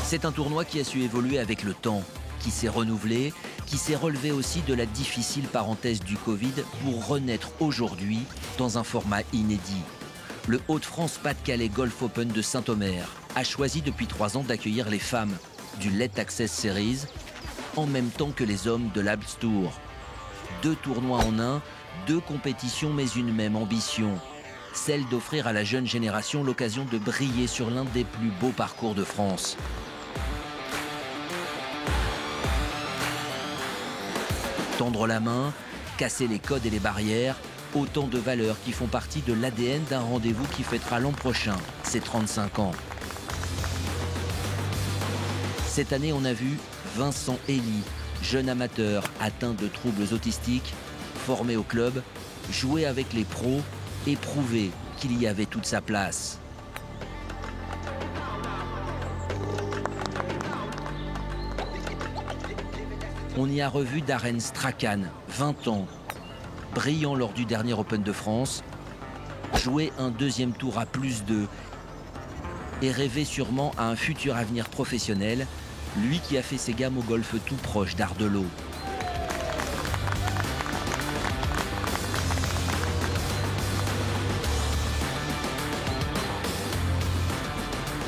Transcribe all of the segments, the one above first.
C'est un tournoi qui a su évoluer avec le temps, qui s'est renouvelé, qui s'est relevé aussi de la difficile parenthèse du Covid pour renaître aujourd'hui dans un format inédit. Le Hauts-de-France Pas-de-Calais Golf Open de Saint-Omer a choisi depuis 3 ans d'accueillir les femmes du Let Access Series en même temps que les hommes de l'Alps Tour. 2 tournois en un, 2 compétitions mais une même ambition, celle d'offrir à la jeune génération l'occasion de briller sur l'un des plus beaux parcours de France. Tendre la main, casser les codes et les barrières, autant de valeurs qui font partie de l'ADN d'un rendez-vous qui fêtera l'an prochain ses 35 ans. Cette année, on a vu Vincent Elie, jeune amateur atteint de troubles autistiques, formé au club, jouer avec les pros et prouver qu'il y avait toute sa place. On y a revu Darren Strachan, 20 ans, brillant lors du dernier Open de France, jouer un 2e tour à +2 et rêver sûrement à un futur avenir professionnel, lui qui a fait ses gammes au golf tout proche d'Ardelot.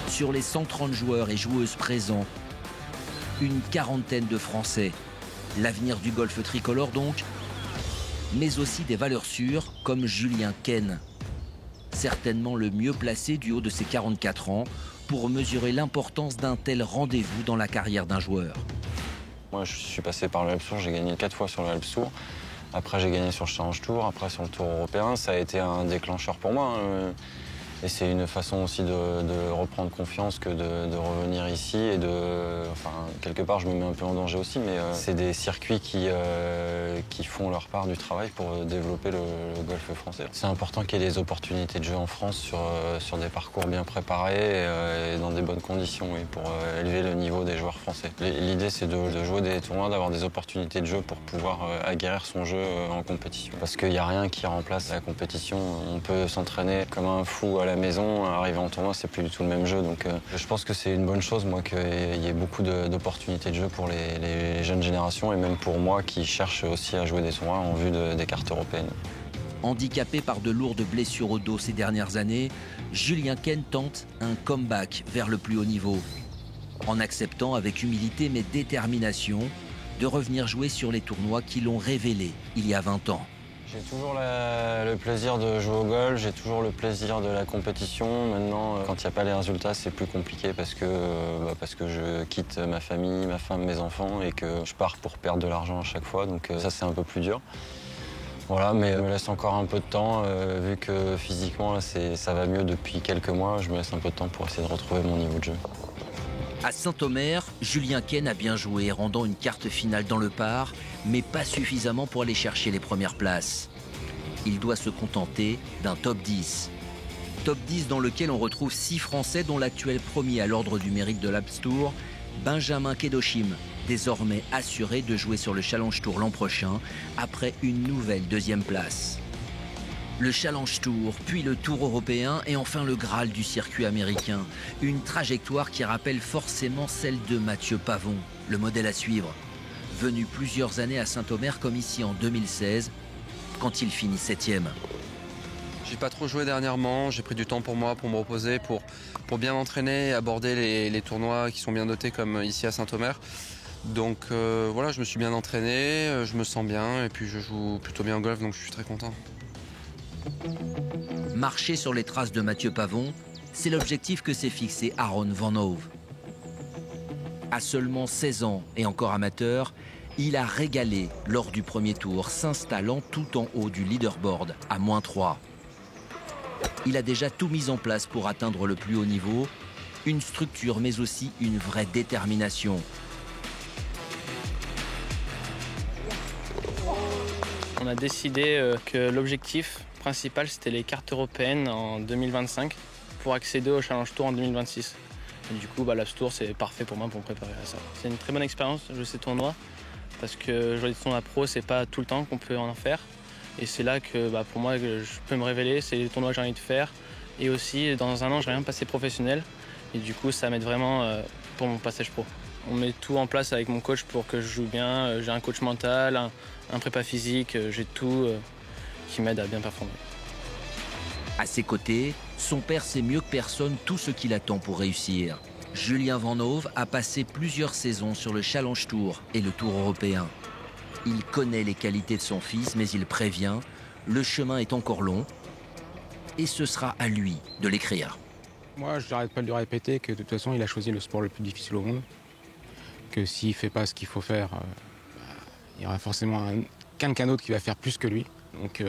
Sur les 130 joueurs et joueuses présents, une quarantaine de Français. L'avenir du golf tricolore donc, mais aussi des valeurs sûres comme Julien Ken. Certainement le mieux placé du haut de ses 44 ans pour mesurer l'importance d'un tel rendez-vous dans la carrière d'un joueur. Moi je suis passé par le Alps Tour, j'ai gagné 4 fois sur le Alps Tour. Après j'ai gagné sur le Challenge Tour, après sur le Tour européen. Ça a été un déclencheur pour moi. Et c'est une façon aussi de reprendre confiance que de revenir ici et enfin, quelque part, je me mets un peu en danger aussi, mais c'est des circuits qui font leur part du travail pour développer le golf français. C'est important qu'il y ait des opportunités de jeu en France sur des parcours bien préparés et dans des bonnes conditions, oui, pour élever le niveau des joueurs français. L'idée, c'est de jouer des tournois, d'avoir des opportunités de jeu pour pouvoir aguerrir son jeu en compétition. Parce qu'il n'y a rien qui remplace la compétition. On peut s'entraîner comme un fou à la maison, arriver en tournoi, c'est plus du tout le même jeu. Donc je pense que c'est une bonne chose, moi, qu'il y ait beaucoup d'opportunités de jeu pour les jeunes générations et même pour moi qui cherche aussi à jouer des tournois en vue des cartes européennes. Handicapé par de lourdes blessures au dos ces dernières années, Julien Ken tente un comeback vers le plus haut niveau. En acceptant avec humilité mais détermination de revenir jouer sur les tournois qui l'ont révélé il y a 20 ans. J'ai toujours le plaisir de jouer au golf, j'ai toujours le plaisir de la compétition. Maintenant, quand il n'y a pas les résultats, c'est plus compliqué parce que je quitte ma famille, ma femme, mes enfants et que je pars pour perdre de l'argent à chaque fois. Donc ça, c'est un peu plus dur. Voilà, mais je me laisse encore un peu de temps, vu que physiquement, là, ça va mieux depuis quelques mois. Je me laisse un peu de temps pour essayer de retrouver mon niveau de jeu. À Saint-Omer, Julien Ken a bien joué, rendant une quarte finale dans le par, mais pas suffisamment pour aller chercher les premières places. Il doit se contenter d'un top 10. Top 10 dans lequel on retrouve 6 Français, dont l'actuel premier à l'ordre du mérite de l'Alps Tour, Benjamin Kedoshim, désormais assuré de jouer sur le Challenge Tour l'an prochain, après une nouvelle 2e place. Le Challenge Tour, puis le Tour européen et enfin le Graal du circuit américain. Une trajectoire qui rappelle forcément celle de Mathieu Pavon, le modèle à suivre. Venu plusieurs années à Saint-Omer comme ici en 2016, quand il finit 7e. J'ai pas trop joué dernièrement, j'ai pris du temps pour moi, pour me reposer, pour bien m'entraîner et aborder les tournois qui sont bien dotés comme ici à Saint-Omer. Donc voilà, je me suis bien entraîné, je me sens bien et puis je joue plutôt bien au golf, donc je suis très content. Marcher sur les traces de Mathieu Pavon, c'est l'objectif que s'est fixé Aaron Van Hove. À seulement 16 ans et encore amateur, il a régalé lors du premier tour, s'installant tout en haut du leaderboard à -3. Il a déjà tout mis en place pour atteindre le plus haut niveau, une structure mais aussi une vraie détermination. On a décidé que l'objectif principal, c'était les cartes européennes en 2025 pour accéder au Challenge Tour en 2026. Et du coup, l'Alps Tour, c'est parfait pour moi pour me préparer à ça. C'est une très bonne expérience, jouer ces tournois, parce que jouer des tournois pro, c'est pas tout le temps qu'on peut en faire. Et c'est là que, pour moi, je peux me révéler, c'est les tournois que j'ai envie de faire. Et aussi, dans un an, j'aimerais bien passer professionnel. Et du coup, ça m'aide vraiment pour mon passage pro. On met tout en place avec mon coach pour que je joue bien. J'ai un coach mental, un prépa physique, j'ai tout qui m'aide à bien performer. À ses côtés, son père sait mieux que personne tout ce qu'il attend pour réussir. Julien Vanhove a passé plusieurs saisons sur le Challenge Tour et le Tour européen. Il connaît les qualités de son fils, mais il prévient, le chemin est encore long et ce sera à lui de l'écrire. Moi, je n'arrête pas de lui répéter que de toute façon, il a choisi le sport le plus difficile au monde. Que s'il ne fait pas ce qu'il faut faire, il y aura forcément quelqu'un d'autre qui va faire plus que lui. Donc,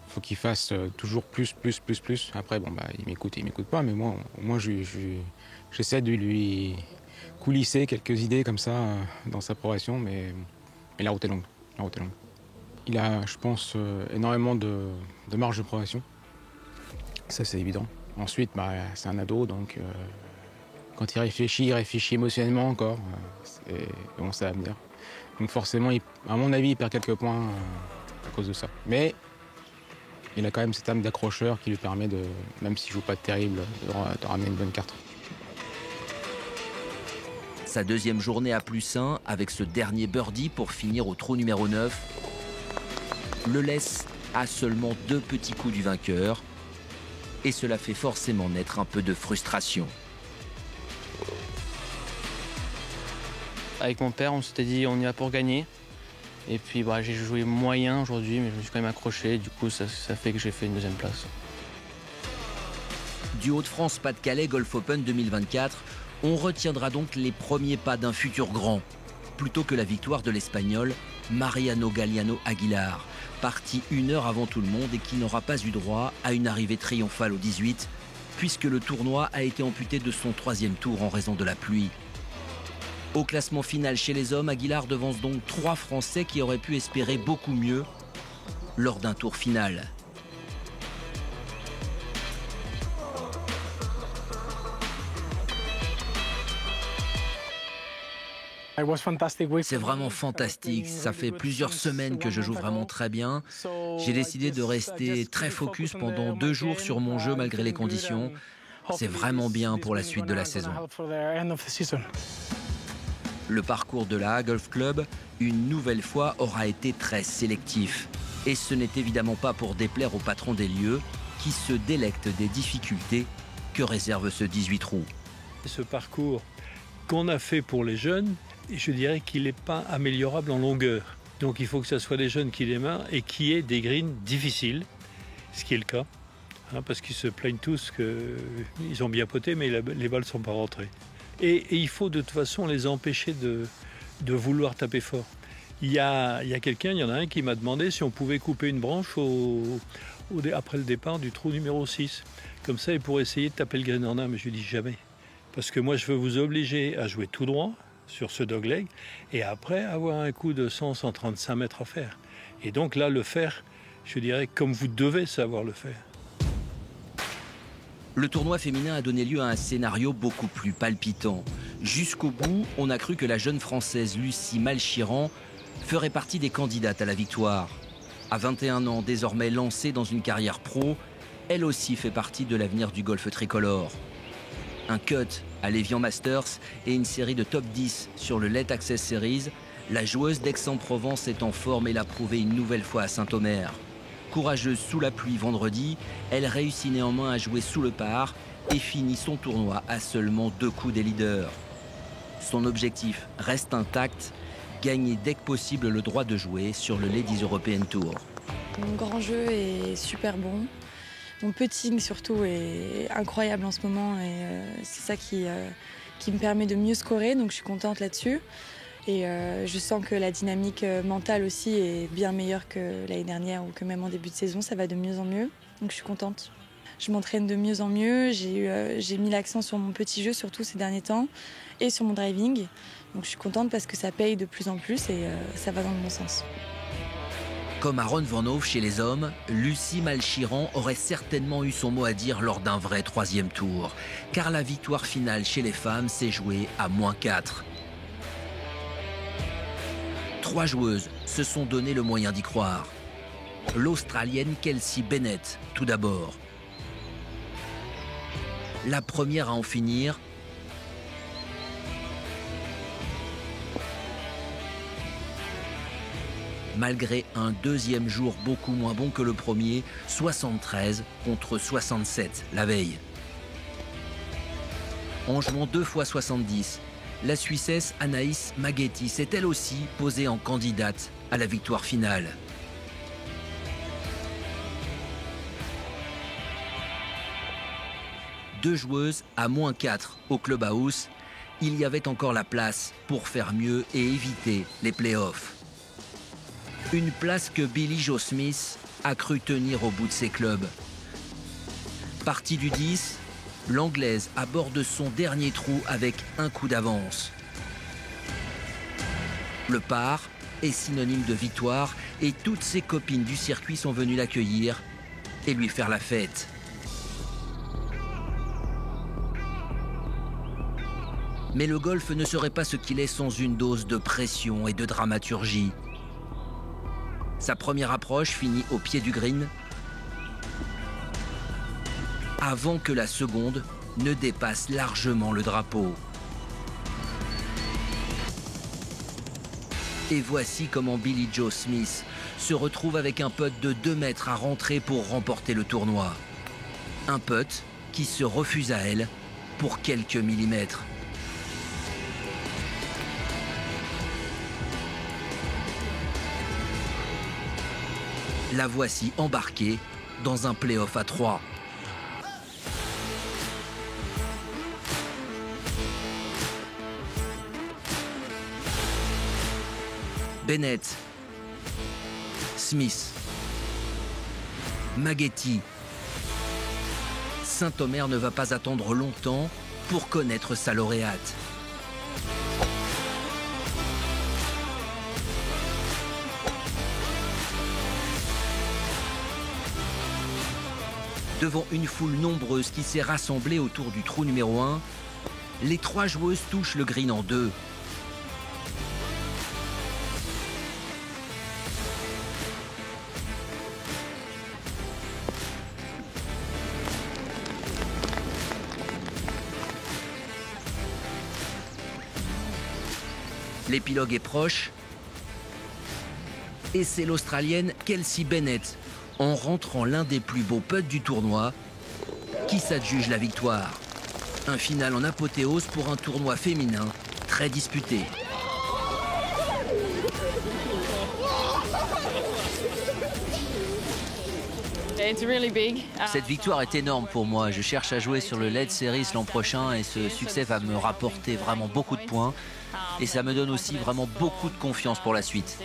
faut qu'il fasse toujours plus. Après, il m'écoute pas, mais moi, j'essaie de lui coulisser quelques idées comme ça dans sa progression, mais la route est longue. Il a, je pense, énormément de marge de progression. Ça, c'est évident. Ensuite, c'est un ado, donc quand il réfléchit émotionnellement encore. Et bon, ça va venir. Donc forcément, à mon avis, il perd quelques points à cause de ça. Mais il a quand même cette âme d'accrocheur qui lui permet, même s'il ne joue pas de terrible, de ramener une bonne carte. Sa deuxième journée à +1, avec ce dernier birdie pour finir au trou numéro 9, le laisse à seulement 2 petits coups du vainqueur. Et cela fait forcément naître un peu de frustration. Avec mon père, on s'était dit on y va pour gagner. Et puis j'ai joué moyen aujourd'hui, mais je me suis quand même accroché. Du coup, ça fait que j'ai fait une deuxième place. Du Hauts-de-France Pas-de-Calais Golf Open 2024, on retiendra donc les premiers pas d'un futur grand, plutôt que la victoire de l'Espagnol Mariano Galliano Aguilar, parti 1 heure avant tout le monde et qui n'aura pas eu droit à une arrivée triomphale au 18, puisque le tournoi a été amputé de son 3e tour en raison de la pluie. Au classement final chez les hommes, Aguilar devance donc 3 Français qui auraient pu espérer beaucoup mieux lors d'un tour final. C'est vraiment fantastique, ça fait plusieurs semaines que je joue vraiment très bien. J'ai décidé de rester très focus pendant 2 jours sur mon jeu malgré les conditions. C'est vraiment bien pour la suite de la saison. Le parcours de la Hague Golf Club, une nouvelle fois, aura été très sélectif. Et ce n'est évidemment pas pour déplaire au patron des lieux qui se délecte des difficultés que réserve ce 18 trous. Ce parcours qu'on a fait pour les jeunes, je dirais qu'il n'est pas améliorable en longueur. Donc il faut que ce soit des jeunes qui démarrent et qui aient des greens difficiles, ce qui est le cas, parce qu'ils se plaignent tous qu'ils ont bien poté, mais les balles ne sont pas rentrées. Et il faut de toute façon les empêcher de vouloir taper fort. Il y en a un qui m'a demandé si on pouvait couper une branche après le départ du trou numéro 6. Comme ça, il pourrait essayer de taper le green en 1, mais je lui dis jamais. Parce que moi, je veux vous obliger à jouer tout droit sur ce dogleg et après avoir un coup de 100-135 mètres à faire. Et donc là, le faire, je dirais, comme vous devez savoir le faire. Le tournoi féminin a donné lieu à un scénario beaucoup plus palpitant. Jusqu'au bout, on a cru que la jeune Française Lucie Malchiran ferait partie des candidates à la victoire. À 21 ans, désormais lancée dans une carrière pro, elle aussi fait partie de l'avenir du golf tricolore. Un cut à l'Evian Masters et une série de top 10 sur le Let Access Series, la joueuse d'Aix-en-Provence est en forme et l'a prouvé une nouvelle fois à Saint-Omer. Courageuse sous la pluie vendredi, elle réussit néanmoins à jouer sous le par et finit son tournoi à seulement 2 coups des leaders. Son objectif reste intact, gagner dès que possible le droit de jouer sur le Ladies European Tour. Mon grand jeu est super bon. Mon putting surtout est incroyable en ce moment et c'est ça qui me permet de mieux scorer, donc je suis contente là-dessus. Et je sens que la dynamique mentale aussi est bien meilleure que l'année dernière ou que même en début de saison, ça va de mieux en mieux, donc je suis contente. Je m'entraîne de mieux en mieux, j'ai mis l'accent sur mon petit jeu surtout ces derniers temps et sur mon driving, donc je suis contente parce que ça paye de plus en plus et ça va dans le bon sens. Comme Aaron Vanhove chez les hommes, Lucie Malchiran aurait certainement eu son mot à dire lors d'un vrai 3e tour, car la victoire finale chez les femmes s'est jouée à -4. 3 joueuses se sont donné le moyen d'y croire. L'Australienne Kelsey Bennett, tout d'abord. La première à en finir, malgré un deuxième jour beaucoup moins bon que le premier, 73 contre 67 la veille. En jouant 2 fois 70, la Suissesse Anaïs Maghetti s'est elle aussi posée en candidate à la victoire finale. Deux joueuses à -4 au clubhouse, il y avait encore la place pour faire mieux et éviter les playoffs. Une place que Billie Jo Smith a cru tenir au bout de ses clubs. Partie du 10, l'Anglaise aborde son dernier trou avec un coup d'avance. Le par est synonyme de victoire et toutes ses copines du circuit sont venues l'accueillir et lui faire la fête. Mais le golf ne serait pas ce qu'il est sans une dose de pression et de dramaturgie. Sa première approche finit au pied du green, avant que la seconde ne dépasse largement le drapeau. Et voici comment Billie Jo Smith se retrouve avec un putt de 2 mètres à rentrer pour remporter le tournoi. Un putt qui se refuse à elle pour quelques millimètres. La voici embarquée dans un play-off à 3. Bennett, Smith, Maghetti. Saint-Omer ne va pas attendre longtemps pour connaître sa lauréate. Devant une foule nombreuse qui s'est rassemblée autour du trou numéro 1, les 3 joueuses touchent le green en 2. L'épilogue est proche et c'est l'Australienne Kelsey Bennett, en rentrant l'un des plus beaux putts du tournoi, qui s'adjuge la victoire. Un final en apothéose pour un tournoi féminin très disputé. Cette victoire est énorme pour moi. Je cherche à jouer sur le LED Series l'an prochain et ce succès va me rapporter vraiment beaucoup de points. Et ça me donne aussi vraiment beaucoup de confiance pour la suite.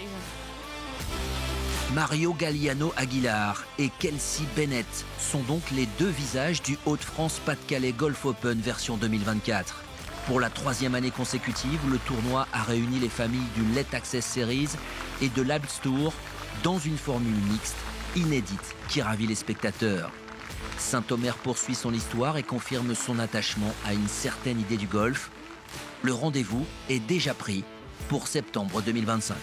Mario Galliano Aguilar et Kelsey Bennett sont donc les 2 visages du Hauts-de-France Pas-de-Calais Golf Open version 2024. Pour la 3e année consécutive, le tournoi a réuni les familles du Let Access Series et de l'Alps Tour dans une formule mixte inédite qui ravit les spectateurs. Saint-Omer poursuit son histoire et confirme son attachement à une certaine idée du golf. Le rendez-vous est déjà pris pour septembre 2025.